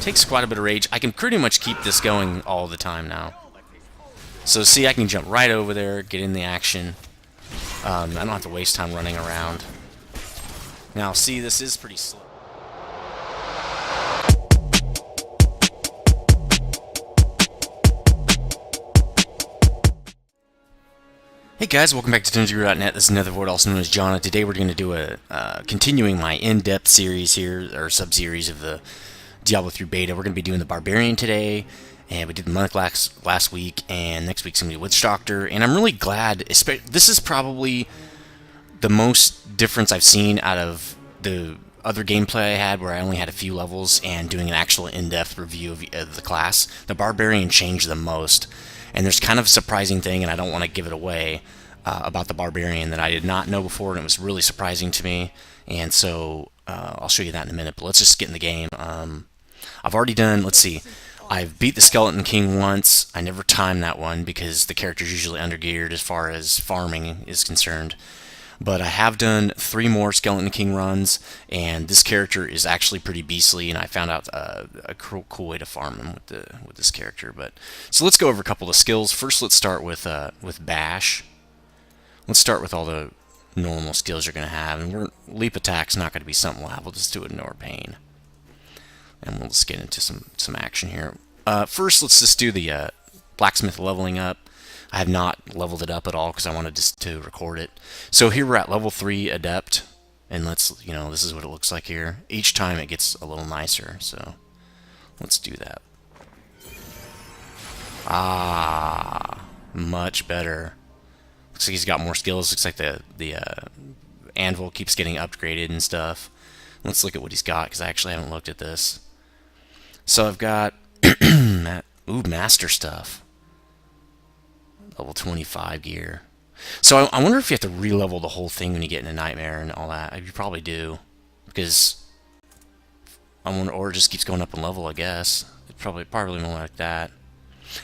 takes quite a bit of rage. I can pretty much keep this going all the time now. So see, I can jump right over there, get in the action. I don't have to waste time running around. Now, see, this is pretty slow. Hey guys, welcome back to dungeongurunet. This is Nethervoid, also known as Jonna. Today we're going to do a continuing my in-depth series here, or sub-series of the Diablo III beta. We're going to be doing the Barbarian today, and we did the Monk last week, and next week's going to be Witch Doctor. And I'm really glad, this is probably the most difference I've seen out of the other gameplay I had, where I only had a few levels, and doing an actual in-depth review of the class. The Barbarian changed the most. And there's kind of a surprising thing, and I don't want to give it away, about the Barbarian that I did not know before, and it was really surprising to me. And so I'll show you that in a minute, but let's just get in the game. I've already done, let's see, I've beat the Skeleton King once. I never timed that one because the character's usually undergeared as far as farming is concerned. But I have done 3 more Skeleton King runs, and this character is actually pretty beastly, and I found out a cool way to farm him with this character. But so let's go over a couple of skills. First, let's start with Bash. Let's start with all the normal skills you're going to have, and leap attack's not going to be something we'll have. We'll just do it in our pain, and we'll just get into some action here. First, let's just do the blacksmith leveling up. I have not leveled it up at all because I wanted to record it. So here we're at level 3 Adept, and this is what it looks like here. Each time it gets a little nicer, so let's do that. Ah, much better. Looks like he's got more skills. Looks like the anvil keeps getting upgraded and stuff. Let's look at what he's got, because I actually haven't looked at this. So I've got master stuff. Level 25 gear. So I wonder if you have to re-level the whole thing when you get into Nightmare and all that. You probably do, because or it just keeps going up in level, I guess. It probably more like that.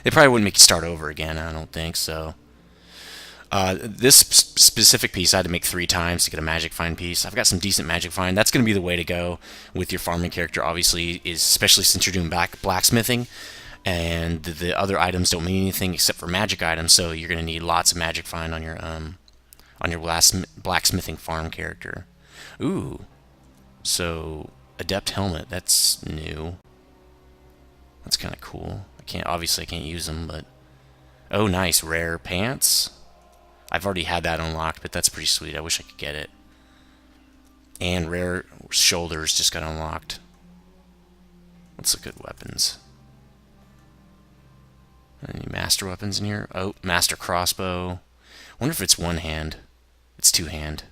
It probably wouldn't make you start over again. I don't think so. This specific piece I had to make 3 times to get a magic find piece. I've got some decent magic find. That's going to be the way to go with your farming character, obviously, especially since you're doing blacksmithing. And the other items don't mean anything except for magic items, so you're going to need lots of magic find on your blacksmithing farm character. Ooh, so adept helmet, that's new. That's kind of cool. Obviously I can't use them, but oh, nice, rare pants. I've already had that unlocked, but that's pretty sweet. I wish I could get it. And rare shoulders just got unlocked. Let's look at weapons. Any master weapons in here? Oh, master crossbow. Wonder if it's one hand. It's 2 hand.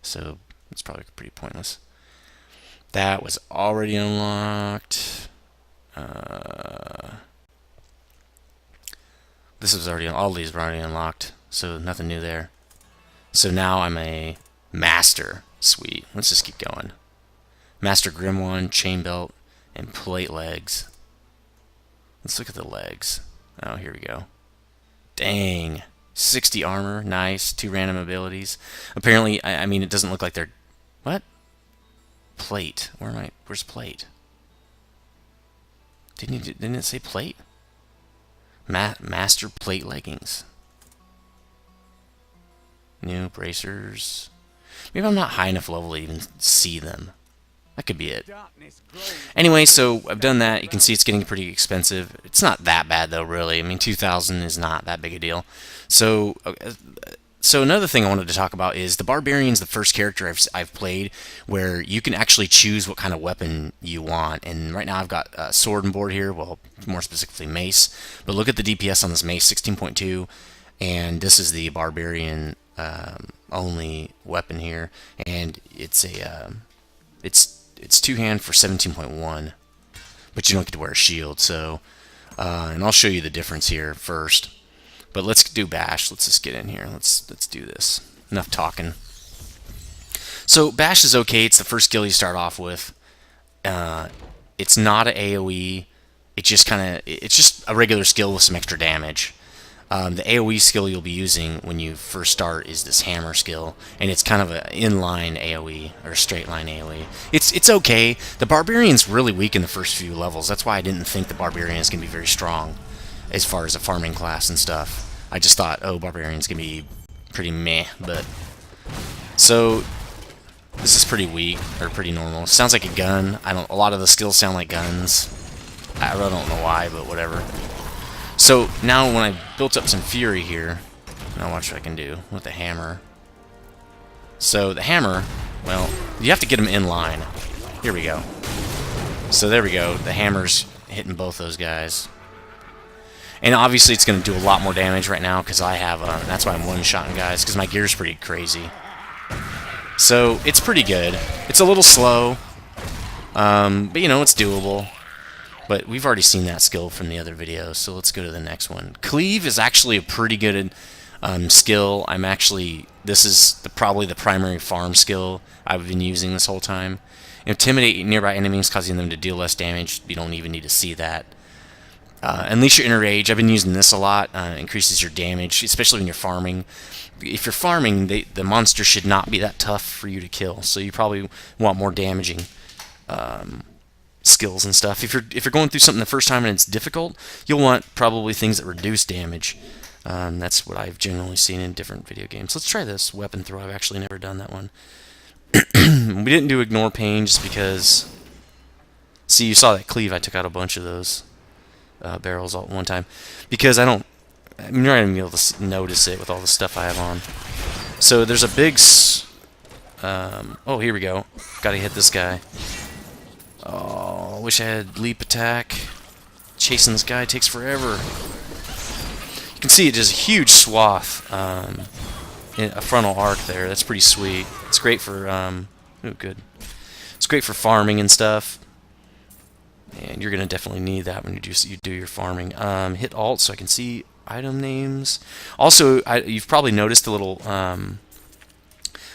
So it's probably pretty pointless. That was already unlocked. This was already, all these were already unlocked. So nothing new there. So now I'm a master. Sweet. Let's just keep going. Master grimoire, chain belt, and plate legs. Let's look at the legs. Oh, here we go. Dang. 60 armor. Nice. 2 random abilities. Apparently, I mean, it doesn't look like they're... What? Plate. Where's plate? Didn't it say plate? Master plate leggings. New bracers. Maybe I'm not high enough level to even see them. That could be it. Anyway, so I've done that. You can see it's getting pretty expensive. It's not that bad, though, really. I mean, 2,000 is not that big a deal. So another thing I wanted to talk about is the Barbarian's the first character I've played where you can actually choose what kind of weapon you want. And right now I've got a sword on board here, well, more specifically mace. But look at the DPS on this mace, 16.2. And this is the Barbarian only weapon here. And it's it's 2 hand for 17.1, but you don't get to wear a shield. So, and I'll show you the difference here first. But let's do Bash. Let's just get in here. Let's do this. Enough talking. So Bash is okay. It's the first skill you start off with. It's not an AOE. It's just a regular skill with some extra damage. The AoE skill you'll be using when you first start is this hammer skill, and it's kind of an inline AoE, or straight line AoE. It's okay. The Barbarian's really weak in the first few levels. That's why I didn't think the Barbarian is going to be very strong as far as a farming class and stuff. I just thought, oh, Barbarian's going to be pretty meh, but... So, this is pretty weak, or pretty normal. Sounds like a gun. A lot of the skills sound like guns. I really don't know why, but whatever. So now when I built up some fury here, now watch what I can do with the hammer. So the hammer, well, you have to get them in line. Here we go. So there we go. The hammer's hitting both those guys. And obviously it's going to do a lot more damage right now because I have, that's why I'm one-shotting guys, because my gear's pretty crazy. So it's pretty good. It's a little slow, but you know, it's doable. But we've already seen that skill from the other videos, so let's go to the next one. Cleave is actually a pretty good skill. This is probably the primary farm skill I've been using this whole time. Intimidate nearby enemies, causing them to deal less damage. You don't even need to see that. Unleash your inner rage. I've been using this a lot. Increases your damage, especially when you're farming. If you're farming, the monster should not be that tough for you to kill, so you probably want more damaging skills and stuff. If you're going through something the first time and it's difficult, you'll want probably things that reduce damage. That's what I've generally seen in different video games. Let's try this weapon throw. I've actually never done that one. We didn't do ignore pain just because... See, you saw that cleave. I took out a bunch of those barrels all at one time. Because I'm not even going to be able to notice it with all the stuff I have on. So there's a big... oh, here we go. Gotta hit this guy. Oh, I wish I had leap attack. Chasing this guy takes forever. You can see it does a huge swath, in a frontal arc there. That's pretty sweet. It's great for, oh, good. It's great for farming and stuff. And you're gonna definitely need that when you do your farming. Hit Alt so I can see item names. Also, you've probably noticed the little,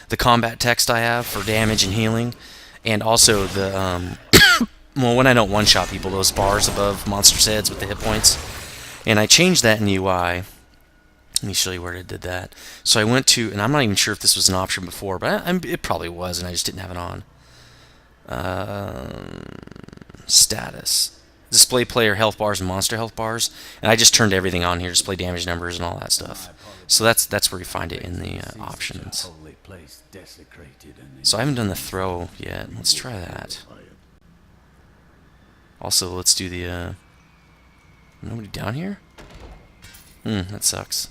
the combat text I have for damage and healing, and also the, well, when I don't one-shot people, those bars above monsters' heads with the hit points. And I changed that in UI. Let me show you where I did that. So I went to, and I'm not even sure if this was an option before, but it probably was, and I just didn't have it on. Status. Display player health bars and monster health bars. And I just turned everything on here, display damage numbers and all that stuff. So that's where you find it in the options. So I haven't done the throw yet. Let's try that. Also, let's do the, nobody down here? That sucks.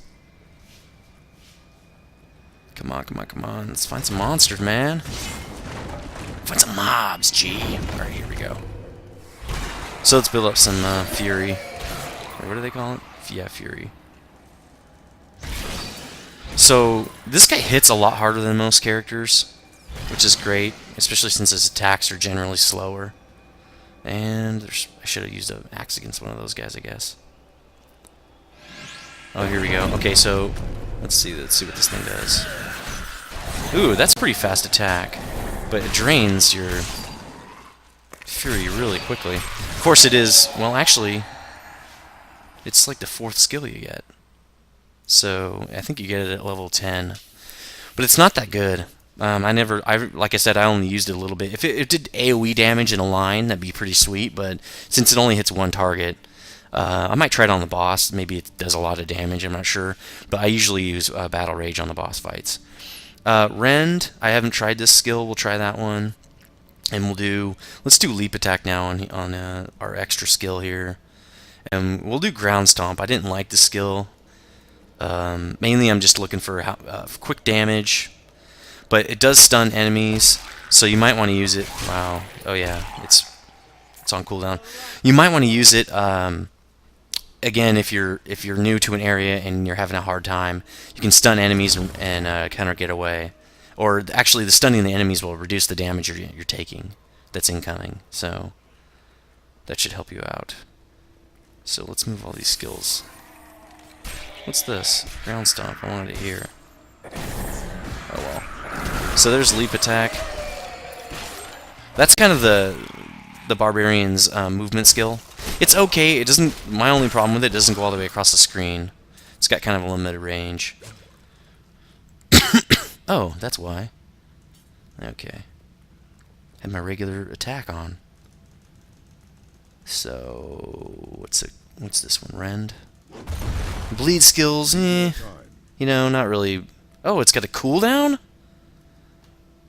Come on, come on, come on. Let's find some monsters, man. Find some mobs, gee. Alright, here we go. So let's build up some, fury. What do they call it? Yeah, fury. So, this guy hits a lot harder than most characters, which is great, especially since his attacks are generally slower. And I should have used an axe against one of those guys, I guess. Oh, here we go. Okay, so let's see what this thing does. Ooh, that's a pretty fast attack, but it drains your fury really quickly. Of course, it is. Well, actually, it's like the 4th skill you get. So I think you get it at level 10, but it's not that good. Like I said, I only used it a little bit. If it did AoE damage in a line, that'd be pretty sweet, but since it only hits one target, I might try it on the boss. Maybe it does a lot of damage, I'm not sure. But I usually use Battle Rage on the boss fights. Rend, I haven't tried this skill. We'll try that one. And let's do Leap Attack now on our extra skill here. And we'll do Ground Stomp. I didn't like the skill. Mainly I'm just looking for quick damage. But it does stun enemies, so you might want to use it. Wow. Oh yeah, it's on cooldown. You might want to use it again if you're new to an area and you're having a hard time. You can stun enemies and counter get away. Or actually, the stunning the enemies will reduce the damage you're taking that's incoming. So that should help you out. So let's move all these skills. What's this? Ground Stomp. I wanted it here. Oh well. So there's Leap Attack. That's kind of the Barbarian's movement skill. It's okay. It doesn't. My only problem with it doesn't go all the way across the screen. It's got kind of a limited range. Oh, that's why. Okay. Had my regular attack on. So what's this one? Rend. Bleed skills, you know, not really. Oh, it's got a cooldown?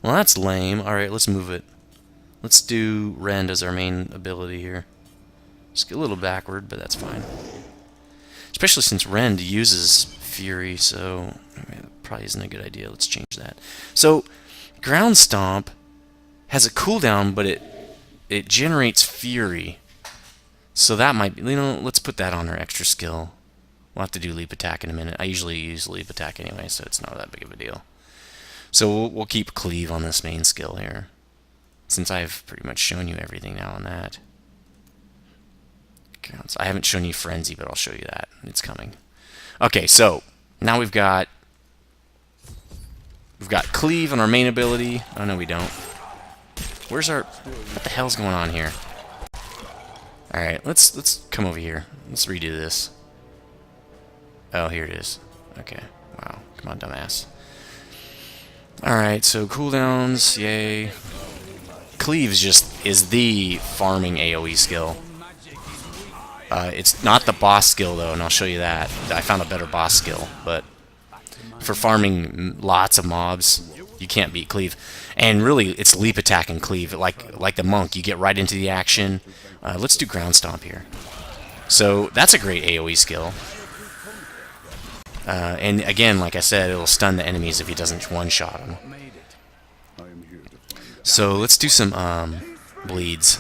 Well, that's lame. Alright, let's move it. Let's do Rend as our main ability here. Just get a little backward, but that's fine. Especially since Rend uses Fury, so that probably isn't a good idea. Let's change that. So, Ground Stomp has a cooldown, but it generates Fury. So that might be, you know, let's put that on our extra skill. We'll have to do Leap Attack in a minute. I usually use Leap Attack anyway, so it's not that big of a deal. So we'll keep Cleave on this main skill here, since I've pretty much shown you everything now on that. I haven't shown you Frenzy, but I'll show you that. It's coming. Okay, so now we've got Cleave on our main ability. Oh no, we don't. Where's our? What the hell's going on here? All right, let's come over here. Let's redo this. Oh, here it is. Okay. Wow. Come on, dumbass. All right. So cooldowns, yay. Cleave is the farming AOE skill. It's not the boss skill though, and I'll show you that. I found a better boss skill, but for farming lots of mobs, you can't beat Cleave. And really, it's Leap Attack and Cleave. Like the monk, you get right into the action. Let's do Ground Stomp here. So that's a great AOE skill. And again, like I said, it'll stun the enemies if he doesn't one-shot them. So let's do some bleeds.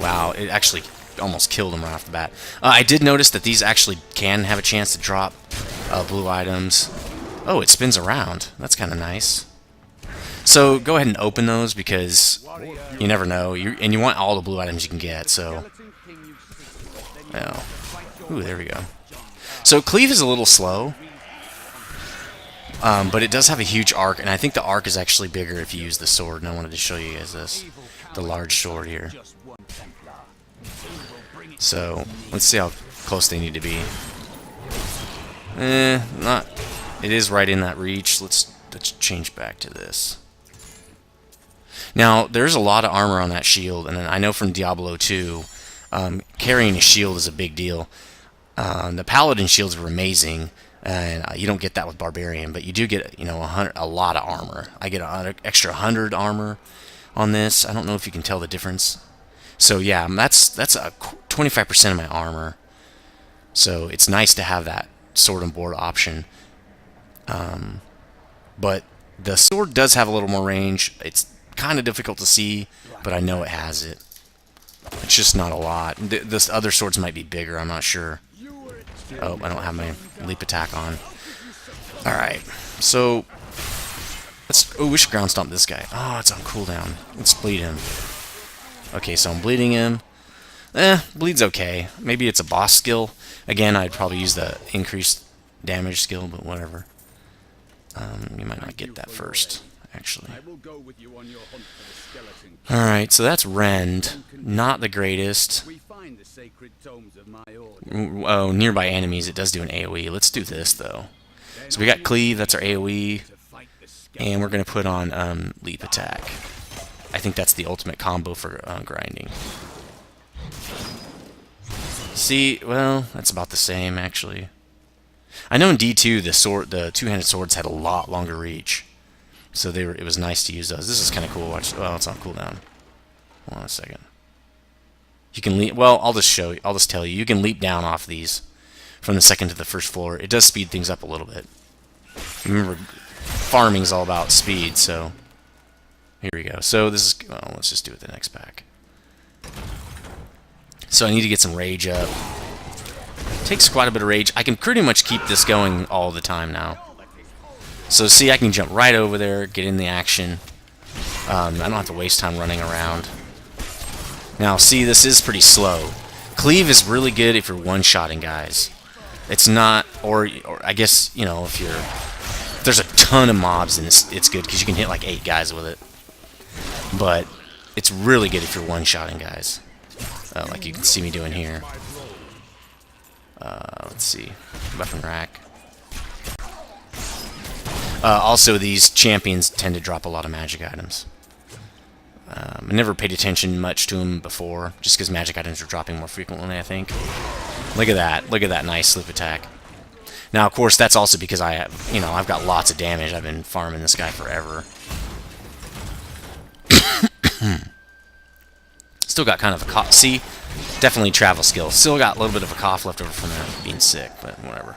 Wow, it actually almost killed him right off the bat. I did notice that these actually can have a chance to drop blue items. Oh, it spins around. That's kind of nice. So go ahead and open those because you never know. And you want all the blue items you can get, so... Oh. Ooh, there we go. So Cleave is a little slow, but it does have a huge arc, and I think the arc is actually bigger if you use the sword, and I wanted to show you guys this. The large sword here. So, let's see how close they need to be. Not... It is right in that reach. Let's change back to this. Now, there's a lot of armor on that shield, and I know from Diablo II, carrying a shield is a big deal. The Paladin shields were amazing, and you don't get that with Barbarian, but you do get, you know, a lot of armor. I get an extra 100 armor on this. I don't know if you can tell the difference. So yeah, that's a 25% of my armor. So it's nice to have that sword and board option. But the sword does have a little more range. It's kind of difficult to see, but I know it has it. It's just not a lot. This other swords might be bigger, I'm not sure. Oh, I don't have my Leap Attack on. Alright, so... we should Ground Stomp this guy. Oh, it's on cooldown. Let's bleed him. Okay, so I'm bleeding him. Bleed's okay. Maybe it's a boss skill. Again, I'd probably use the increased damage skill, but whatever. You might not get that first, actually. Alright, so that's Rend. Not the greatest. Oh, nearby enemies, it does do an AoE. Let's do this, though. So we got Cleave, that's our AoE. And we're going to put on Leap Attack. I think that's the ultimate combo for grinding. See, well, that's about the same, actually. I know in D2, the two-handed swords had a lot longer reach. So it was nice to use those. This is kind of cool. Watch. Well, it's on cooldown. Hold on a second. You can leap. Well, I'll just tell you. You can leap down off these from the second to the first floor. It does speed things up a little bit. Remember, farming's all about speed. So here we go. So this is. Well, let's just do it the next pack. So I need to get some rage up. It takes quite a bit of rage. I can pretty much keep this going all the time now. So see, I can jump right over there, get in the action. I don't have to waste time running around. Now, see, this is pretty slow. Cleave is really good if you're one-shotting guys. It's not, or I guess, you know, if there's a ton of mobs, and it's good because you can hit like 8 guys with it. But it's really good if you're one-shotting guys, like you can see me doing here. Let's see. Weapon rack. Also, these champions tend to drop a lot of magic items. I never paid attention much to them before, just because magic items are dropping more frequently, I think. Look at that. Look at that nice sloop attack. Now, of course, that's also because I have, I've got lots of damage. I've been farming this guy forever. Still got kind of a cough. See? Definitely travel skill. Still got a little bit of a cough left over from being sick, but whatever.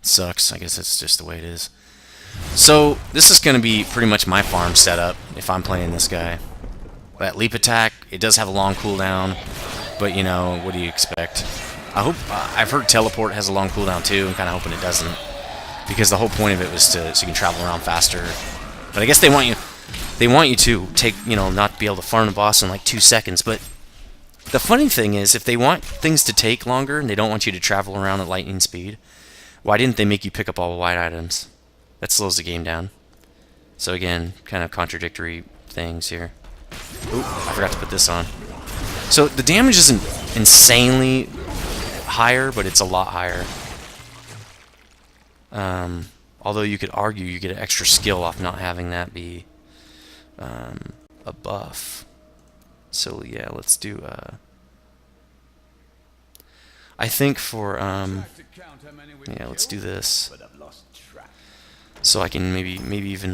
Sucks. I guess that's just the way it is. So, this is going to be pretty much my farm setup if I'm playing this guy. That leap attack, it does have a long cooldown, but, what do you expect? I've heard teleport has a long cooldown too. I'm kind of hoping it doesn't, because the whole point of it was so you can travel around faster. But I guess they want you to take, not be able to farm the boss in like 2 seconds. But the funny thing is, if they want things to take longer and they don't want you to travel around at lightning speed, why didn't they make you pick up all the white items? That slows the game down. So again, kind of contradictory things here. Oop, I forgot to put this on. So the damage isn't insanely higher, but it's a lot higher. Although you could argue you get an extra skill off not having that be a buff. So yeah, let's do I think for yeah, let's do this. So I can maybe even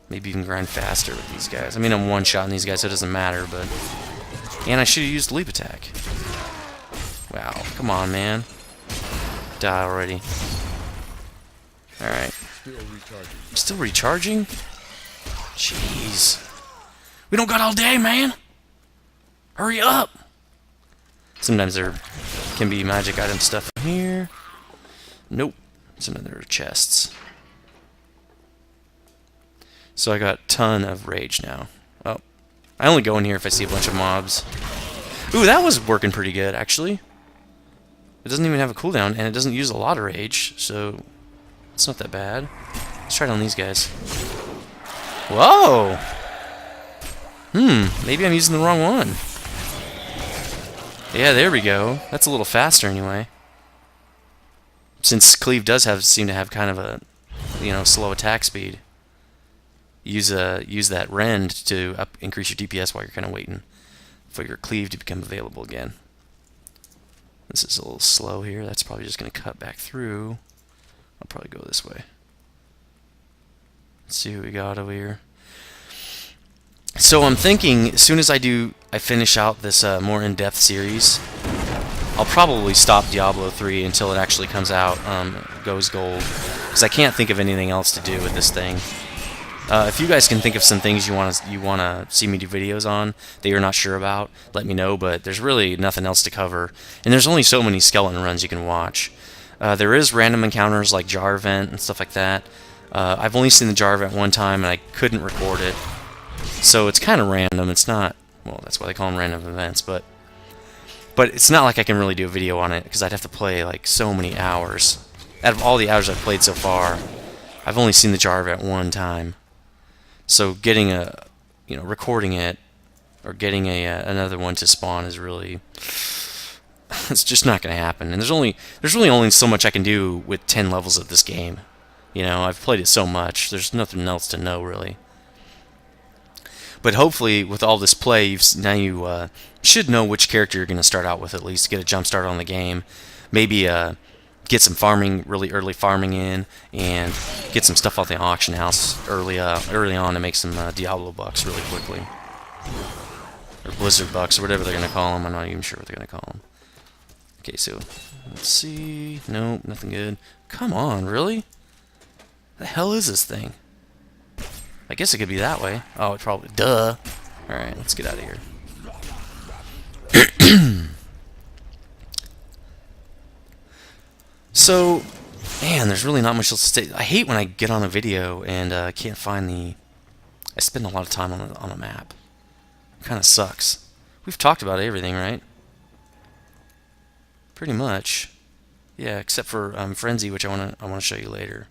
grind faster with these guys. I mean, I'm one-shotting these guys, so it doesn't matter, but... And I should have used leap attack. Wow, come on, man. Die already. Alright. Still recharging? Jeez. We don't got all day, man! Hurry up! Sometimes there can be magic item stuff in here. Nope. Sometimes there are chests. So I got a ton of rage now. Oh. I only go in here if I see a bunch of mobs. Ooh, that was working pretty good, actually. It doesn't even have a cooldown, and it doesn't use a lot of rage, so it's not that bad. Let's try it on these guys. Whoa! Maybe I'm using the wrong one. Yeah, there we go. That's a little faster anyway. Since Cleave does seem to have kind of a, slow attack speed. Use that rend to increase your DPS while you're kind of waiting for your Cleave to become available again. This is a little slow here. That's probably just going to cut back through. I'll probably go this way. Let's see what we got over here. So I'm thinking, as soon as I finish out this more in-depth series, I'll probably stop Diablo 3 until it actually comes out, goes gold, because I can't think of anything else to do with this thing. If you guys can think of some things you want to see me do videos on that you're not sure about, let me know, but there's really nothing else to cover. And there's only so many skeleton runs you can watch. There is random encounters like jar event and stuff like that. I've only seen the jar event one time and I couldn't record it. So it's kind of random. It's not, well, that's why they call them random events, but it's not like I can really do a video on it because I'd have to play like so many hours. Out of all the hours I've played so far, I've only seen the jar event one time. So getting recording it or getting another one to spawn is really, it's just not going to happen. And there's really only so much I can do with 10 levels of this game. I've played it so much. There's nothing else to know really. But hopefully, with all this play, you should know which character you're going to start out with at least to get a jump start on the game. Maybe get some farming, really early farming in, and get some stuff off the auction house early on to make some Diablo bucks really quickly. Or Blizzard bucks, or whatever they're going to call them. I'm not even sure what they're going to call them. Okay, so, let's see. Nope, nothing good. Come on, really? The hell is this thing? I guess it could be that way. Oh, it probably... Duh! Alright, let's get out of here. So, man, there's really not much else to say. I hate when I get on a video and can't find the... I spend a lot of time on a map. It kind of sucks. We've talked about everything, right? Pretty much. Yeah, except for Frenzy, which I want to show you later.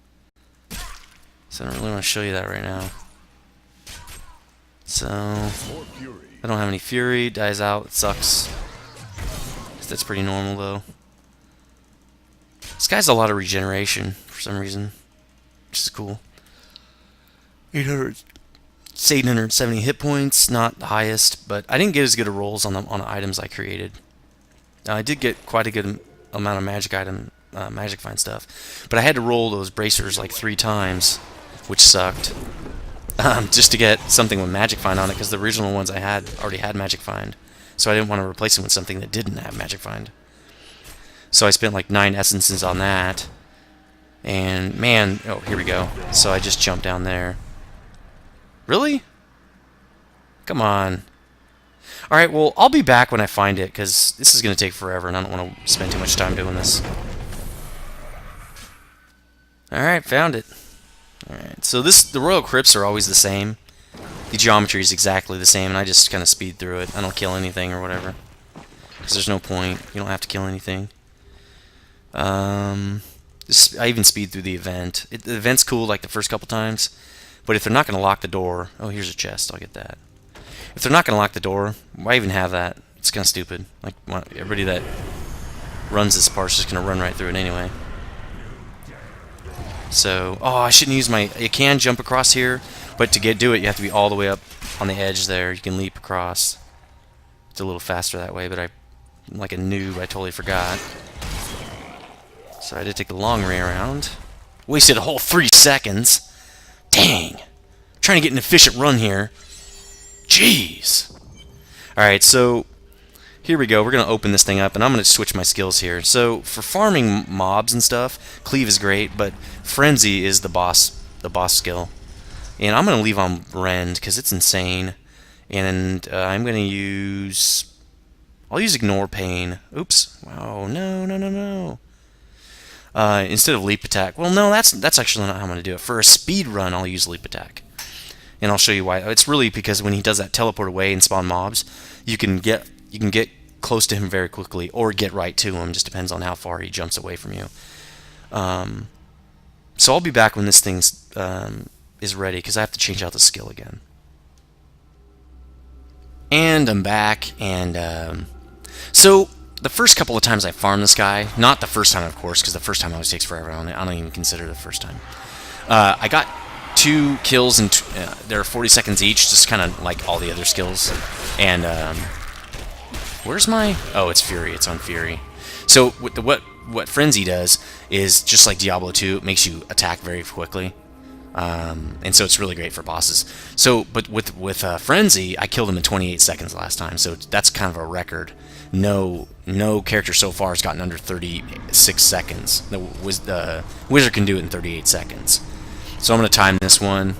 So I don't really want to show you that right now. So, I don't have any Fury, dies out, it sucks. That's pretty normal, though. This guy has a lot of regeneration for some reason, which is cool. 870 hit points, not the highest, but I didn't get as good of rolls on the items I created. I did get quite a good amount of magic find stuff, but I had to roll those bracers like 3 times, which sucked. Just to get something with magic find on it, because the original ones I had already had magic find, so I didn't want to replace them with something that didn't have magic find. So I spent like 9 essences on that, and man, oh, here we go. So I just jumped down there. Really? Come on. Alright, well, I'll be back when I find it, because this is going to take forever, and I don't want to spend too much time doing this. Alright, found it. Alright, so the Royal Crypts are always the same. The geometry is exactly the same, and I just kind of speed through it. I don't kill anything or whatever, because there's no point. You don't have to kill anything. I even speed through the event. The event's cool like the first couple times, but if they're not going to lock the door... Oh, here's a chest. I'll get that. If they're not going to lock the door, why even have that? It's kind of stupid. Like, everybody that runs this part is just going to run right through it anyway. So, oh, I shouldn't use my... You can jump across here, but to do it, you have to be all the way up on the edge there. You can leap across. It's a little faster that way, but I'm like a noob. I totally forgot. So I had to take the long way around. Wasted a whole 3 seconds. Dang. I'm trying to get an efficient run here. Jeez. Alright, so here we go. We're going to open this thing up, and I'm going to switch my skills here. So for farming mobs and stuff, Cleave is great, but Frenzy is the boss skill. And I'm going to leave on Rend, because it's insane. And I'm going to use... I'll use Ignore Pain. Oops. Oh, no. Instead of Leap Attack. Well, no, that's actually not how I'm going to do it. For a speed run, I'll use Leap Attack. And I'll show you why. It's really because when he does that teleport away and spawn mobs, you can get close to him very quickly, or get right to him. Just depends on how far he jumps away from you. So I'll be back when this thing is ready, because I have to change out the skill again. And I'm back, and so the first couple of times I farmed this guy, not the first time, of course, because the first time always takes forever. I don't even consider the first time. I got 2 kills, and they're 40 seconds each, just kind of like all the other skills. And where's my... Oh, it's Fury. It's on Fury. So what Frenzy does is, just like Diablo 2, it makes you attack very quickly. And so it's really great for bosses. So, but with Frenzy, I killed him in 28 seconds last time, so that's kind of a record. No character so far has gotten under 36 seconds. The Wizard can do it in 38 seconds. So I'm going to time this one.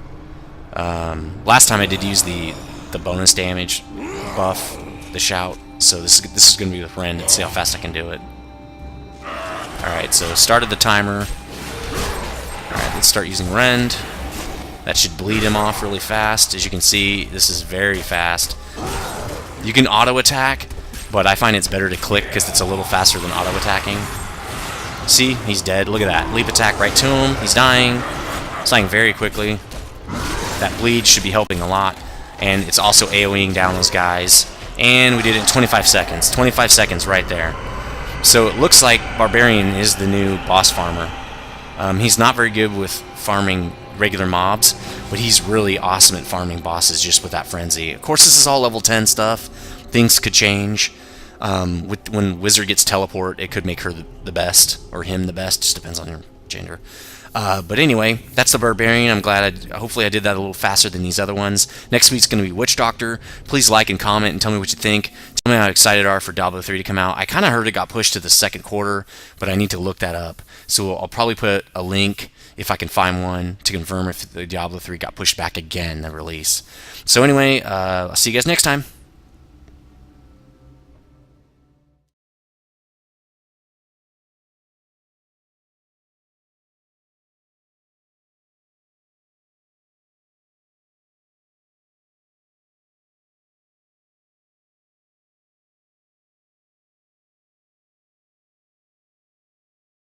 Last time I did use the bonus damage buff, the shout. So this is going to be with Rend. Let's see how fast I can do it. Alright, so started the timer. Alright, let's start using Rend. That should bleed him off really fast. As you can see, this is very fast. You can auto-attack, but I find it's better to click because it's a little faster than auto-attacking. See? He's dead. Look at that. Leap attack right to him. He's dying. He's dying very quickly. That bleed should be helping a lot. And it's also AoEing down those guys. And we did it in 25 seconds. 25 seconds right there. So it looks like Barbarian is the new boss farmer. He's not very good with farming regular mobs, but he's really awesome at farming bosses just with that Frenzy. Of course, this is all level 10 stuff. Things could change. When Wizard gets teleport, it could make her the best, or him the best. Just depends on your gender. But anyway, that's the Barbarian. I'm glad hopefully I did that a little faster than these other ones. Next week's going to be Witch Doctor. Please like and comment and tell me what you think. Tell me how excited you are for Diablo 3 to come out. I kind of heard it got pushed to the second quarter, but I need to look that up. So I'll probably put a link, if I can find one, to confirm if the Diablo 3 got pushed back again, the release. So anyway, I'll see you guys next time.